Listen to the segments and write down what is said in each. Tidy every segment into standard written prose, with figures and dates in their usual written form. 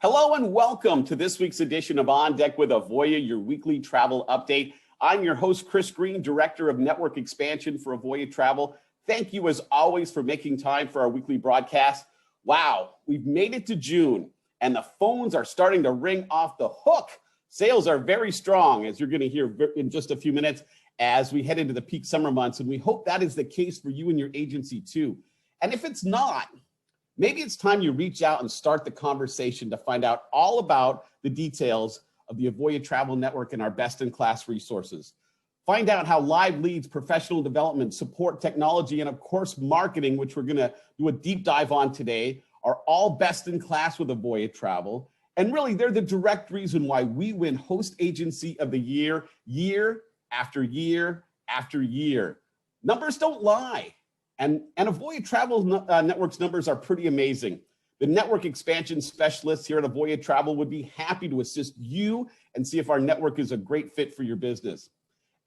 Hello and welcome to this week's edition of On Deck with Avoya, your weekly travel update. I'm your host, Chris Greene, Director of Network Expansion for Avoya Travel. Thank you as always for making time for our weekly broadcast. Wow, we've made it to June and the phones are starting to ring off the hook. Sales are very strong, as you're going to hear in just a few minutes as we head into the peak summer months. And we hope that is the case for you and your agency too. And if it's not, maybe it's time you reach out and start the conversation to find out all about the details of the Avoya Travel Network and our best-in-class resources. Find out how live leads, professional development, support, technology, and of course, marketing, which we're gonna do a deep dive on today, are all best in class with Avoya Travel. And really, they're the direct reason why we win Host Agency of the Year, year after year after year. Numbers don't lie. And Avoya Travel Network's numbers are pretty amazing. The network expansion specialists here at Avoya Travel would be happy to assist you and see if our network is a great fit for your business.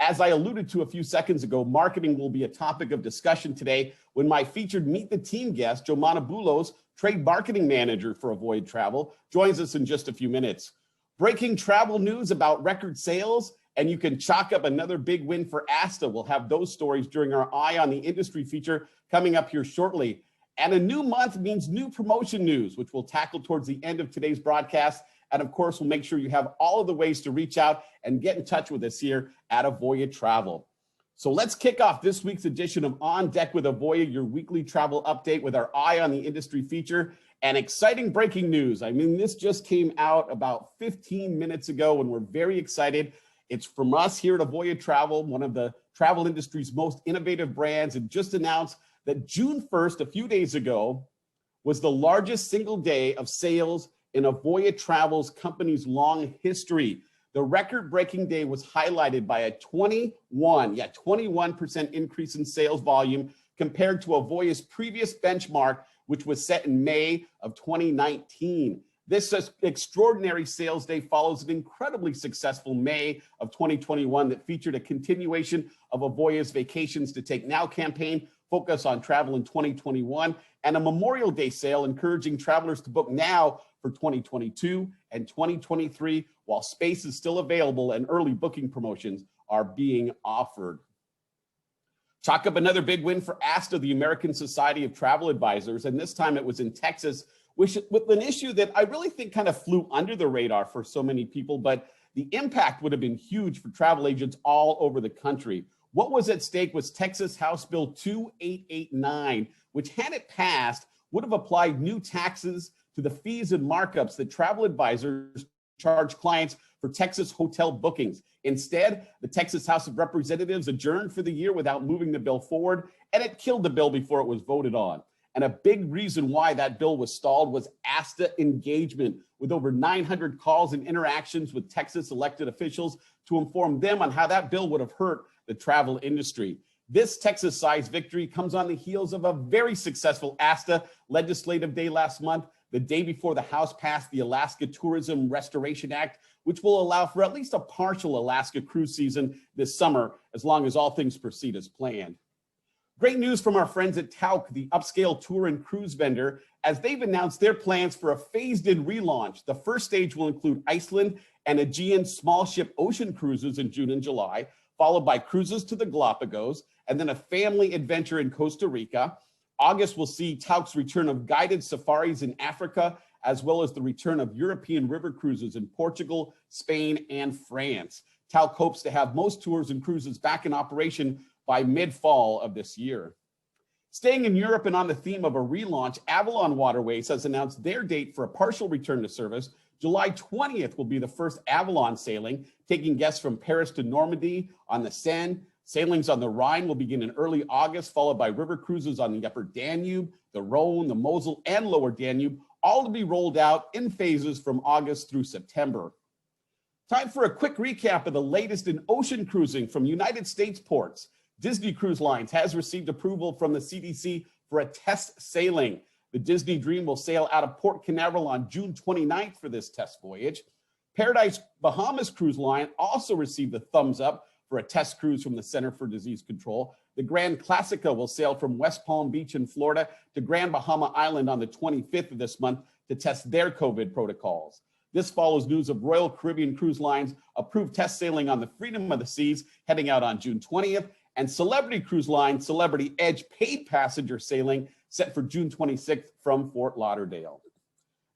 As I alluded to a few seconds ago, marketing will be a topic of discussion today when my featured Meet the Team guest, Jomana Boulos, Trade Marketing Manager for Avoya Travel, joins us in just a few minutes. Breaking travel news about record sales, and you can chalk up another big win for ASTA. We'll have those stories during our Eye on the Industry feature coming up here shortly. And a new month means new promotion news, which we'll tackle towards the end of today's broadcast. And of course, we'll make sure you have all of the ways to reach out and get in touch with us here at Avoya Travel. So let's kick off this week's edition of On Deck with Avoya, your weekly travel update with our Eye on the Industry feature. And exciting breaking news. I mean, this just came out about 15 minutes ago and we're very excited. It's from us here at Avoya Travel, one of the travel industry's most innovative brands, and just announced that June 1st, a few days ago, was the largest single day of sales in Avoya Travel's company's long history. The record-breaking day was highlighted by a 21% increase in sales volume compared to Avoya's previous benchmark, which was set in May of 2019. This extraordinary sales day follows an incredibly successful May of 2021 that featured a continuation of Avoya's Vacations to Take Now campaign, focus on travel in 2021, and a Memorial Day sale encouraging travelers to book now for 2022 and 2023 while space is still available and early booking promotions are being offered. Chalk up another big win for ASTA, the American Society of Travel Advisors, and this time it was in Texas, with an issue that I really think kind of flew under the radar for so many people, but the impact would have been huge for travel agents all over the country. What was at stake was Texas House Bill 2889, which had it passed, would have applied new taxes to the fees and markups that travel advisors charge clients for Texas hotel bookings. Instead, the Texas House of Representatives adjourned for the year without moving the bill forward, and it killed the bill before it was voted on. And a big reason why that bill was stalled was ASTA engagement, with over 900 calls and interactions with Texas elected officials to inform them on how that bill would have hurt the travel industry. This Texas-sized victory comes on the heels of a very successful ASTA legislative day last month, the day before the House passed the Alaska Tourism Restoration Act, which will allow for at least a partial Alaska cruise season this summer, as long as all things proceed as planned. Great news from our friends at Tauk, the upscale tour and cruise vendor, as they've announced their plans for a phased-in relaunch. The first stage will include Iceland and Aegean small ship ocean cruises in June and July, followed by cruises to the Galapagos, and then a family adventure in Costa Rica. August will see Tauk's return of guided safaris in Africa, as well as the return of European river cruises in Portugal, Spain, and France. Tauk hopes to have most tours and cruises back in operation by mid-fall of this year. Staying in Europe and on the theme of a relaunch, Avalon Waterways has announced their date for a partial return to service. July 20th will be the first Avalon sailing, taking guests from Paris to Normandy on the Seine. Sailings on the Rhine will begin in early August, followed by river cruises on the upper Danube, the Rhone, the Mosel, and lower Danube, all to be rolled out in phases from August through September. Time for a quick recap of the latest in ocean cruising from United States ports. Disney Cruise Lines has received approval from the CDC for a test sailing. The Disney Dream will sail out of Port Canaveral on June 29th for this test voyage. Paradise Bahamas Cruise Line also received the thumbs up for a test cruise from the Center for Disease Control. The Grand Classica will sail from West Palm Beach in Florida to Grand Bahama Island on the 25th of this month to test their COVID protocols. This follows news of Royal Caribbean Cruise Line's approved test sailing on the Freedom of the Seas heading out on June 20th, and Celebrity Cruise Line Celebrity Edge paid passenger sailing set for June 26th from Fort Lauderdale.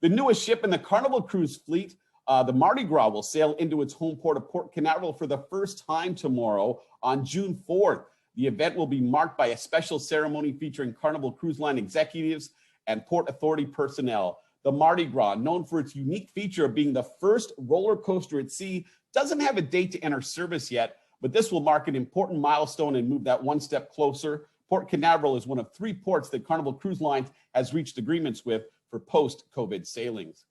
The newest ship in the Carnival Cruise fleet, the Mardi Gras, will sail into its home port of Port Canaveral for the first time tomorrow on June 4th. The event will be marked by a special ceremony featuring Carnival Cruise Line executives and Port Authority personnel. The Mardi Gras, known for its unique feature of being the first roller coaster at sea, doesn't have a date to enter service yet, but this will mark an important milestone and move that one step closer. Port Canaveral is one of 3 ports that Carnival Cruise Line has reached agreements with for post-COVID sailings.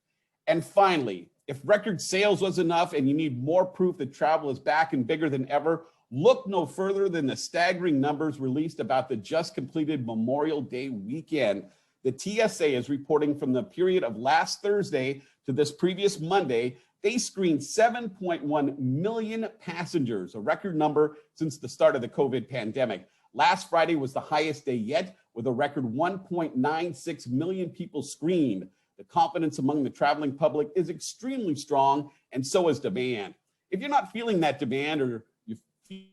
And finally, if record sales was enough and you need more proof that travel is back and bigger than ever, look no further than the staggering numbers released about the just completed Memorial Day weekend. The TSA is reporting from the period of last Thursday to this previous Monday, they screened 7.1 million passengers, a record number since the start of the COVID pandemic. Last Friday was the highest day yet, with a record 1.96 million people screened. The confidence among the traveling public is extremely strong, and so is demand. If you're not feeling that demand, or you feel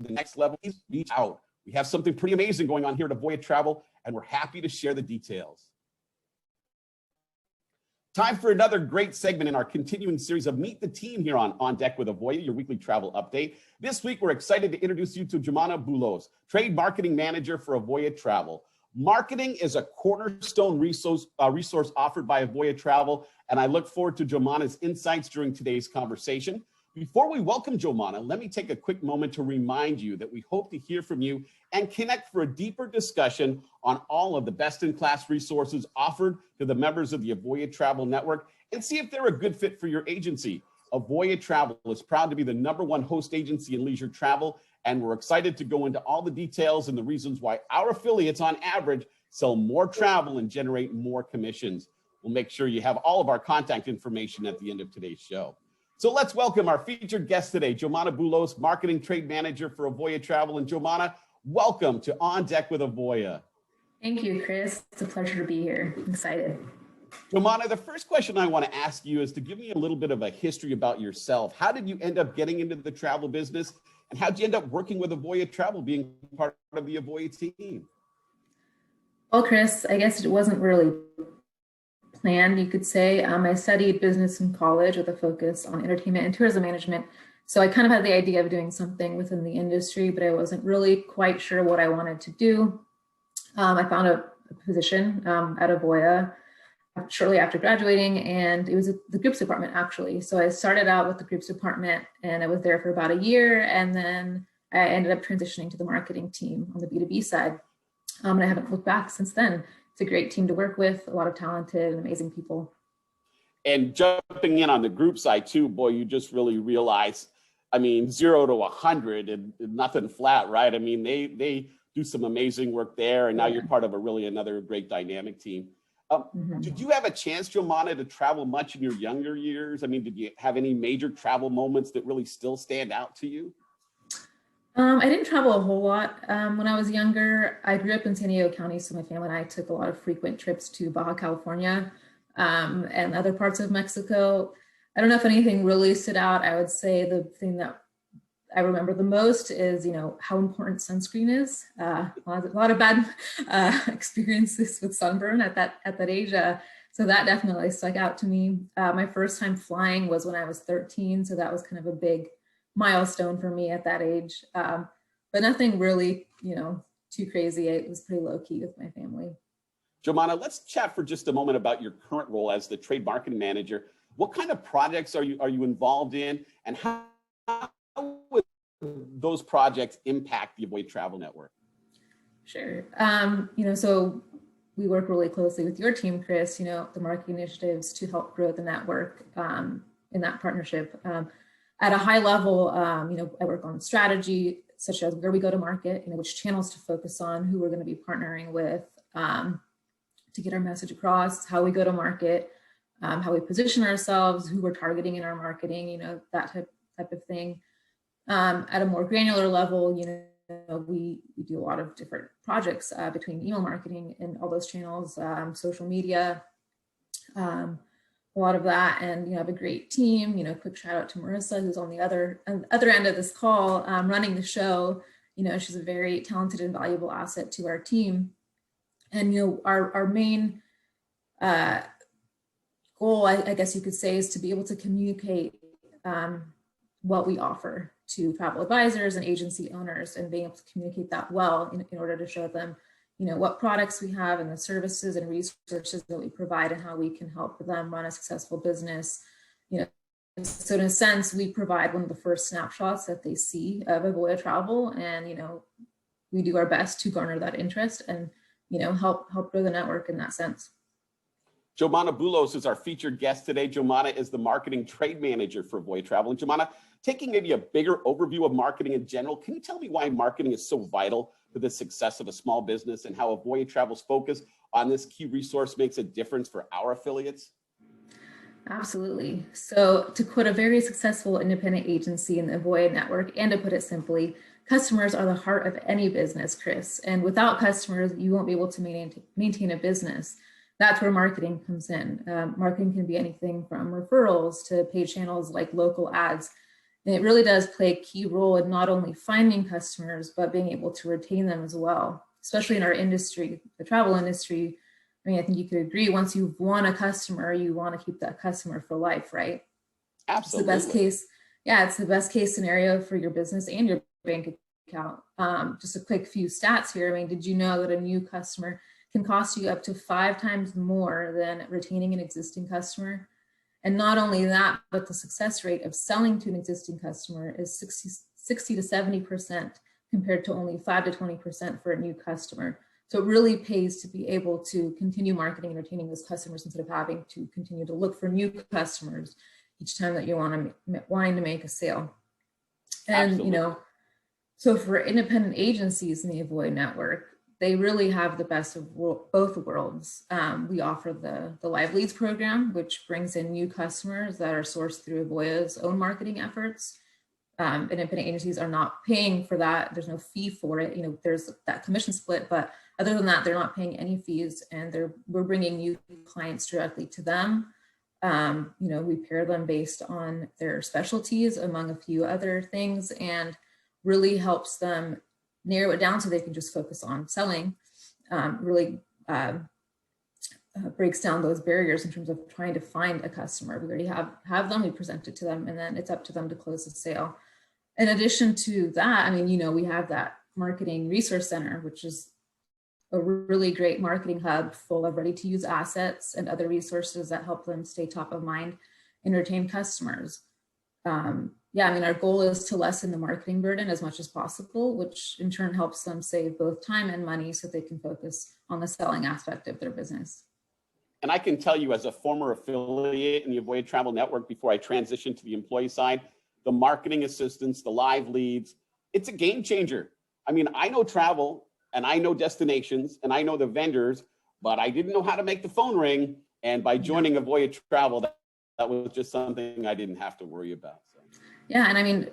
the next level, please reach out. We have something pretty amazing going on here at Avoya Travel, and we're happy to share the details. Time for another great segment in our continuing series of Meet the Team here on Deck with Avoya, your weekly travel update. This week, we're excited to introduce you to Jomana Boulos, Trade Marketing Manager for Avoya Travel. Marketing is a cornerstone resource offered by Avoya Travel, and I look forward to Jomana's insights during today's conversation. Before we welcome Jomana, let me take a quick moment to remind you that we hope to hear from you and connect for a deeper discussion on all of the best-in-class resources offered to the members of the Avoya Travel Network, and see if they're a good fit for your agency. Avoya Travel is proud to be the #1 host agency in leisure travel, and we're excited to go into all the details and the reasons why our affiliates on average sell more travel and generate more commissions. We'll make sure you have all of our contact information at the end of today's show. So let's welcome our featured guest today, Jomana Boulos, Marketing Trade Manager for Avoya Travel. And Jomana, welcome to On Deck with Avoya. Thank you, Chris. It's a pleasure to be here. I'm excited. Jomana, the first question I want to ask you is to give me a little bit of a history about yourself. How did you end up getting into the travel business? And how did you end up working with Avoya Travel, being part of the Avoya team? Well, Chris, I guess it wasn't really planned, you could say. I studied business in college with a focus on entertainment and tourism management. So I kind of had the idea of doing something within the industry, but I wasn't really quite sure what I wanted to do. I found a position at Avoya shortly after graduating, and it was the groups department, actually. So I started out with the groups department, and I was there for about a year, and then I ended up transitioning to the marketing team on the B2B side. And I haven't looked back since then. It's a great team to work with, a lot of talented and amazing people. And jumping in on the group side too, boy, you just really realize, I mean, 0 to 100 and nothing flat, right? I mean, they do some amazing work there, and now you're part of another great dynamic team. Did you have a chance, Jomana, to travel much in your younger years? I mean, did you have any major travel moments that really still stand out to you? I didn't travel a whole lot when I was younger. I grew up in San Diego County, so my family and I took a lot of frequent trips to Baja California and other parts of Mexico. I don't know if anything really stood out. I would say the thing that I remember the most is, how important sunscreen is. A lot of bad experiences with sunburn at that age. So that definitely stuck out to me. My first time flying was when I was 13, so that was kind of a big milestone for me at that age, but nothing really, too crazy. It was pretty low key with my family. Jomana, let's chat for just a moment about your current role as the trade marketing manager. What kind of projects are you involved in, and how would those projects impact the Avoya Travel Network? Sure. So we work really closely with your team, Chris, the marketing initiatives to help grow the network in that partnership. At a high level, I work on strategy, such as where we go to market, which channels to focus on, who we're going to be partnering with to get our message across, how we go to market, how we position ourselves, who we're targeting in our marketing, that type of thing. At a more granular level, we do a lot of different projects between email marketing and all those channels, social media, a lot of that. And, have a great team, quick shout out to Marissa, who's on the other end of this call, running the show. She's a very talented and valuable asset to our team. And, our main goal, I guess you could say, is to be able to communicate what we offer to travel advisors and agency owners, and being able to communicate that well in order to show them, what products we have and the services and resources that we provide and how we can help them run a successful business. So in a sense, we provide one of the first snapshots that they see of Avoya Travel, and, we do our best to garner that interest and, help grow the network in that sense. Jomana Boulos is our featured guest today. Jomana is the marketing trade manager for Avoya Travel. And Jomana, taking maybe a bigger overview of marketing in general, can you tell me why marketing is so vital to the success of a small business, and how Avoya Travel's focus on this key resource makes a difference for our affiliates? Absolutely. So to quote a very successful independent agency in the Avoya network, and to put it simply, customers are the heart of any business, Chris. And without customers, you won't be able to maintain a business. That's where marketing comes in. Marketing can be anything from referrals to paid channels like local ads. And it really does play a key role in not only finding customers, but being able to retain them as well, especially in our industry, the travel industry. I mean, I think you could agree, once you've won a customer, you want to keep that customer for life, right? Absolutely. It's the best case. Yeah, it's the best case scenario for your business and your bank account. Just a quick few stats here. I mean, did you know that a new customer can cost you up to 5 times more than retaining an existing customer? And not only that, but the success rate of selling to an existing customer is 60 to 70% compared to only 5 to 20% for a new customer. So it really pays to be able to continue marketing and retaining those customers instead of having to continue to look for new customers each time that you're wanting to make a sale. And, Absolutely. So for independent agencies in the Avoya network, they really have the best of both worlds. We offer the Live Leads program, which brings in new customers that are sourced through Avoya's own marketing efforts. Independent agencies are not paying for that. There's no fee for it. There's that commission split, but other than that, they're not paying any fees, and we're bringing new clients directly to them. We pair them based on their specialties, among a few other things, and really helps them narrow it down so they can just focus on selling. Really breaks down those barriers in terms of trying to find a customer. We already have them, we present it to them, and then it's up to them to close the sale. In addition to that, I mean, we have that marketing resource center, which is a really great marketing hub full of ready-to-use assets and other resources that help them stay top of mind and retain customers. Yeah, I mean, our goal is to lessen the marketing burden as much as possible, which in turn helps them save both time and money so they can focus on the selling aspect of their business. And I can tell you, as a former affiliate in the Avoya Travel Network before I transitioned to the employee side, the marketing assistance, the live leads, it's a game changer. I mean, I know travel and I know destinations and I know the vendors, but I didn't know how to make the phone ring. And by joining Avoya Travel, that was just something I didn't have to worry about. So. Yeah, and I mean,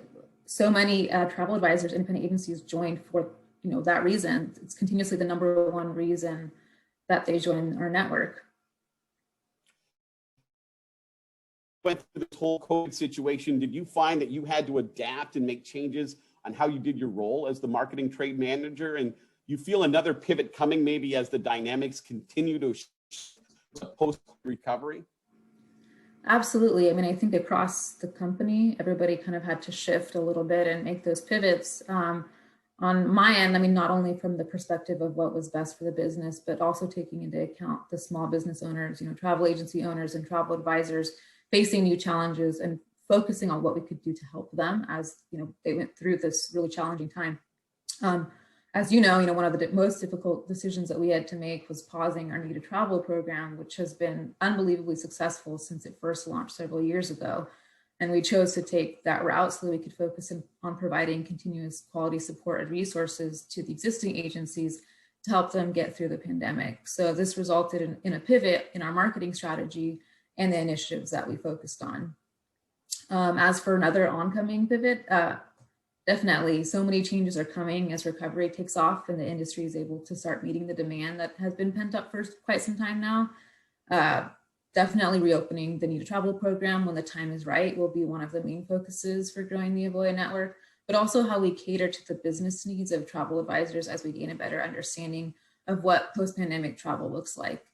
so many travel advisors, independent agencies joined for that reason. It's continuously the #1 reason that they join our network. Went through this whole COVID situation, did you find that you had to adapt and make changes on how you did your role as the marketing trade manager? And you feel another pivot coming maybe as the dynamics continue to post-recovery? Absolutely. I mean, I think across the company, everybody kind of had to shift a little bit and make those pivots. On my end, I mean, not only from the perspective of what was best for the business, but also taking into account the small business owners, travel agency owners and travel advisors facing new challenges, and focusing on what we could do to help them as they went through this really challenging time. As you know, one of the most difficult decisions that we had to make was pausing our Need to Travel program, which has been unbelievably successful since it first launched several years ago. And we chose to take that route so that we could focus on providing continuous quality support and resources to the existing agencies to help them get through the pandemic. So this resulted in a pivot in our marketing strategy and the initiatives that we focused on. As for another oncoming pivot, Definitely. So many changes are coming as recovery takes off and the industry is able to start meeting the demand that has been pent up for quite some time now. Uh, Definitely reopening the Need to Travel program when the time is right will be one of the main focuses for growing the Avoya network, but also how we cater to the business needs of travel advisors as we gain a better understanding of what post-pandemic travel looks like.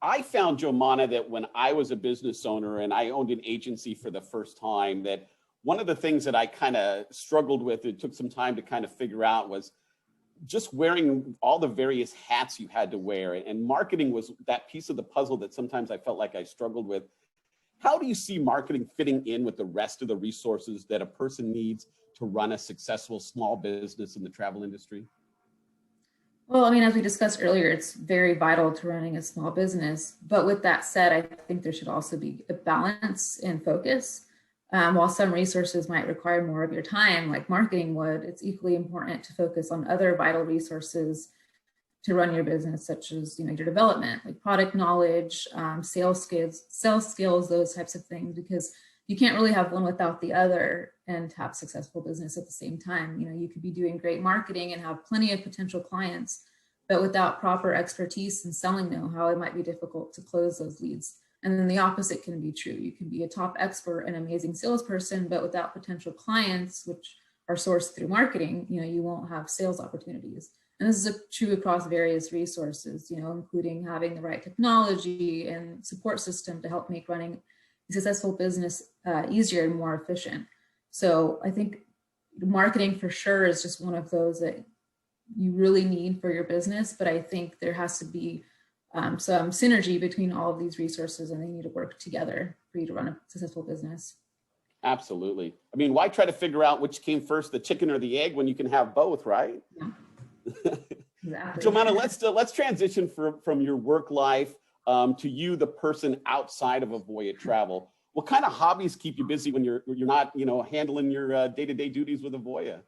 I found, Jomana, that when I was a business owner and I owned an agency for the first time, that one of the things that I kind of struggled with, it took some time to kind of figure out, was just wearing all the various hats you had to wear. And marketing was that piece of the puzzle that sometimes I felt like I struggled with. How do you see marketing fitting in with the rest of the resources that a person needs to run a successful small business in the travel industry? Well, I mean, as we discussed earlier, it's very vital to running a small business. But with that said, I think there should also be a balance and focus. While some resources might require more of your time, like marketing would, it's equally important to focus on other vital resources to run your business, such as your development, like product knowledge, sales skills, those types of things, because you can't really have one without the other and have successful business at the same time. You could be doing great marketing and have plenty of potential clients, but without proper expertise and selling know-how, it might be difficult to close those leads. And then the opposite can be true. You can be a top expert and amazing salesperson, but without potential clients, which are sourced through marketing, you won't have sales opportunities. And this is true across various resources, including having the right technology and support system to help make running a successful business easier and more efficient. So I think marketing for sure is just one of those that you really need for your business, but I think there has to be some synergy between all of these resources, and they need to work together for you to run a successful business. Absolutely. I mean, why try to figure out which came first, the chicken or the egg, when you can have both, right? Yeah. Exactly. Jomana, let's transition from your work life to you, the person outside of Avoya Travel. What kind of hobbies keep you busy when you're not, handling your day-to-day duties with Avoya?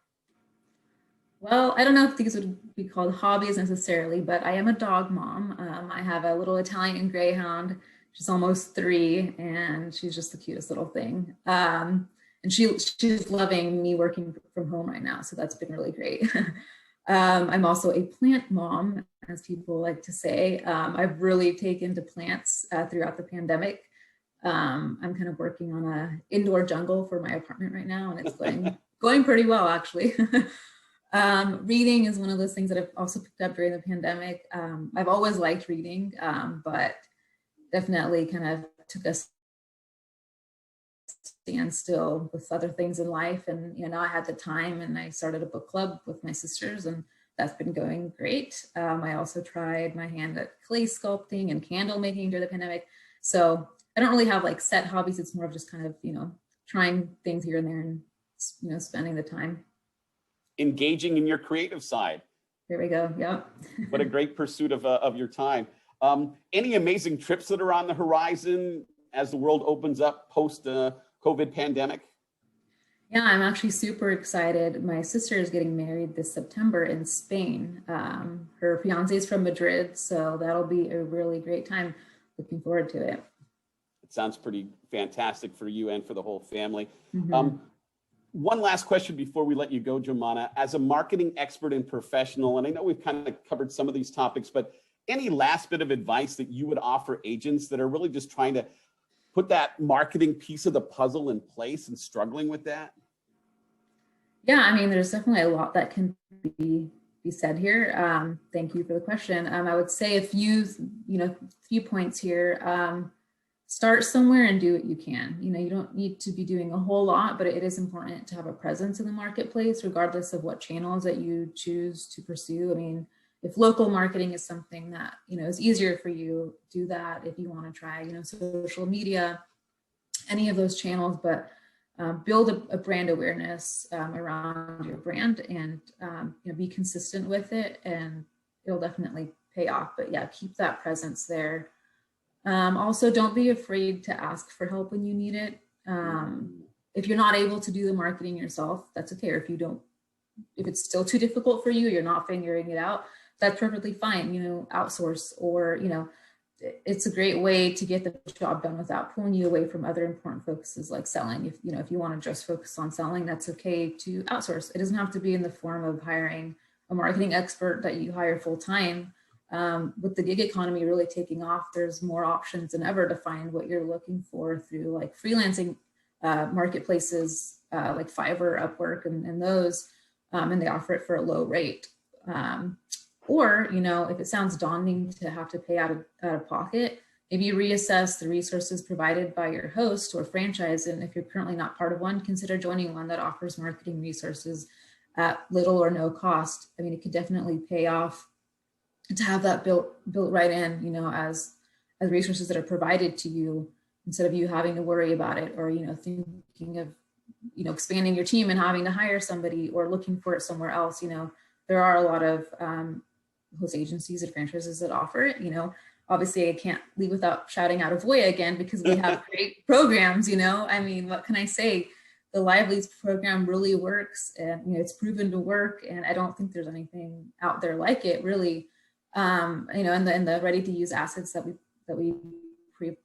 Well, I don't know if these would be called hobbies necessarily, but I am a dog mom. I have a little Italian greyhound. She's almost 3, and she's just the cutest little thing. And she's loving me working from home right now, so that's been really great. I'm also a plant mom, as people like to say. I've really taken to plants throughout the pandemic. I'm kind of working on an indoor jungle for my apartment right now, and it's going pretty well, actually. Reading is one of those things that I've also picked up during the pandemic. I've always liked reading, but definitely kind of took a standstill with other things in life. And, now I had the time, and I started a book club with my sisters, and that's been going great. I also tried my hand at clay sculpting and candle making during the pandemic. So I don't really have like set hobbies. It's more of just kind of, trying things here and there and, spending the time. Engaging in your creative side. There we go. Yep. What a great pursuit of your time. Any amazing trips that are on the horizon as the world opens up post COVID pandemic? Yeah, I'm actually super excited. My sister is getting married this September in Spain. Her fiance is from Madrid, so that'll be a really great time. Looking forward to it. It sounds pretty fantastic for you and for the whole family. Mm-hmm. One last question before we let you go, Jomana. As a marketing expert and professional, and I know we've kind of covered some of these topics, but any last bit of advice that you would offer agents that are really just trying to put that marketing piece of the puzzle in place and struggling with that? Yeah, I mean, there's definitely a lot that can be said here. Thank you for the question. I would say a few points here. Start somewhere and do what you can. You don't need to be doing a whole lot, but it is important to have a presence in the marketplace, regardless of what channels that you choose to pursue. I mean, if local marketing is something that, is easier for you, do that. If you want to try, social media, any of those channels, but build a brand awareness around your brand, and be consistent with it, and it'll definitely pay off. But yeah, keep that presence there. Also, don't be afraid to ask for help when you need it. If you're not able to do the marketing yourself, that's okay. Or if it's still too difficult for you, you're not figuring it out, that's perfectly fine. Outsource, or, it's a great way to get the job done without pulling you away from other important focuses like selling. If you want to just focus on selling, that's okay to outsource. It doesn't have to be in the form of hiring a marketing expert that you hire full time. With the gig economy really taking off, there's more options than ever to find what you're looking for through like freelancing marketplaces like Fiverr, Upwork, and those, and they offer it for a low rate. Or, if it sounds daunting to have to pay out of pocket, maybe you reassess the resources provided by your host or franchise. And if you're currently not part of one, consider joining one that offers marketing resources at little or no cost. I mean, it could definitely pay off to have that built right in, as resources that are provided to you instead of you having to worry about it, or, thinking of, expanding your team and having to hire somebody or looking for it somewhere else. There are a lot of host agencies and franchises that offer it. Obviously I can't leave without shouting out Avoya again, because we have great programs. I mean, what can I say? The Live Leads program really works, and it's proven to work, and I don't think there's anything out there like it, really. And the ready to use assets that we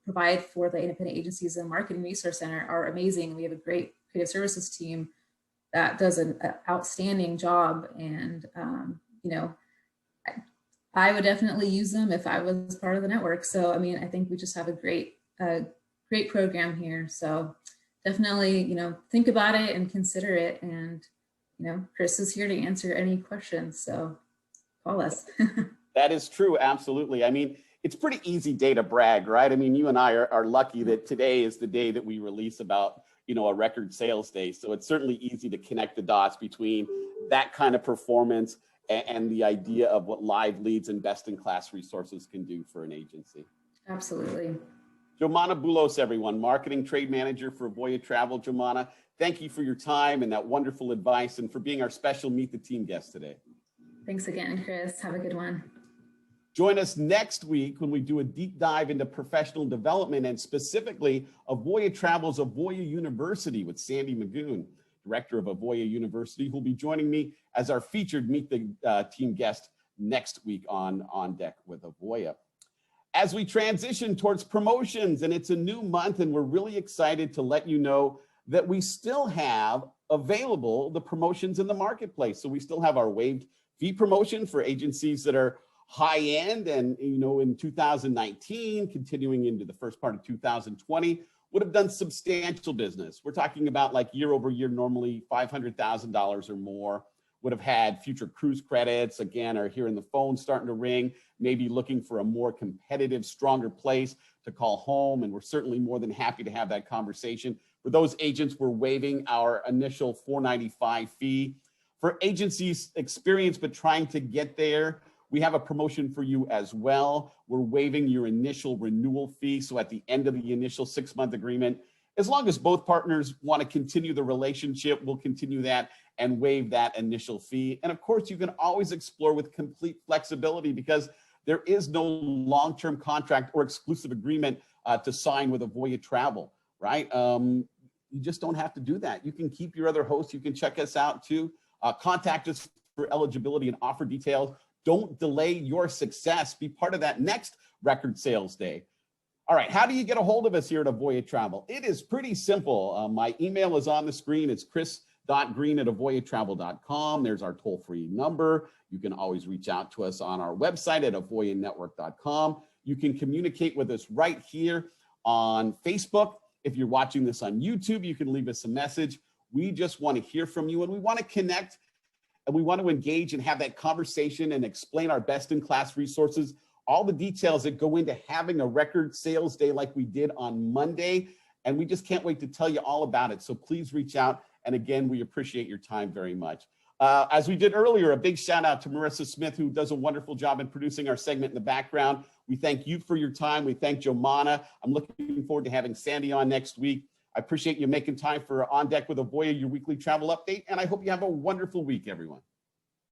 provide for the independent agencies and marketing resource center are amazing. We have a great creative services team that does an outstanding job, and I would definitely use them if I was part of the network. So, I mean, I think we just have a great program here. So definitely, think about it and consider it. And, Chris is here to answer any questions. So call us. That is true. Absolutely. I mean, it's pretty easy day to brag, right? I mean, you and I are lucky that today is the day that we release about, a record sales day. So it's certainly easy to connect the dots between that kind of performance and the idea of what live leads and best-in-class resources can do for an agency. Absolutely. Jomana Boulos, everyone, Marketing Trade Manager for Avoya Travel. Jomana, thank you for your time and that wonderful advice, and for being our special Meet the Team guest today. Thanks again, Chris. Have a good one. Join us next week when we do a deep dive into professional development, and specifically Avoya Travel's Avoya University with Sandy Magoon, Director of Avoya University, who'll be joining me as our featured Meet the Team guest next week on Deck with Avoya. As we transition towards promotions, and it's a new month, and we're really excited to let you know that we still have available the promotions in the marketplace. So we still have our waived fee promotion for agencies that are high end, and in 2019, continuing into the first part of 2020, would have done substantial business. We're talking about like year over year, normally $500,000 or more, would have had future cruise credits, again, are hearing the phone starting to ring, maybe looking for a more competitive, stronger place to call home. And we're certainly more than happy to have that conversation. For those agents, we're waiving our initial $495 fee. For agencies experienced but trying to get there, we have a promotion for you as well. We're waiving your initial renewal fee. So at the end of the initial 6-month agreement, as long as both partners want to continue the relationship, we'll continue that and waive that initial fee. And of course, you can always explore with complete flexibility, because there is no long-term contract or exclusive agreement to sign with Avoya Travel, right? You just don't have to do that. You can keep your other hosts. You can check us out too. Contact us for eligibility and offer details. Don't delay your success. Be part of that next record sales day. All right, how do you get a hold of us here at Avoya Travel? It is pretty simple. My email is on the screen. It's chris.greene@avoyatravel.com. There's our toll-free number. You can always reach out to us on our website at avoyanetwork.com. You can communicate with us right here on Facebook. If you're watching this on YouTube, you can leave us a message. We just want to hear from you, and we want to connect, and we want to engage and have that conversation and explain our best-in-class resources, all the details that go into having a record sales day like we did on Monday. And we just can't wait to tell you all about it. So please reach out. And again, we appreciate your time very much. As we did earlier, a big shout out to Marissa Smith, who does a wonderful job in producing our segment in the background. We thank you for your time. We thank Jomana. I'm looking forward to having Sandy on next week. I appreciate you making time for On Deck with Avoya, your weekly travel update. And I hope you have a wonderful week, everyone.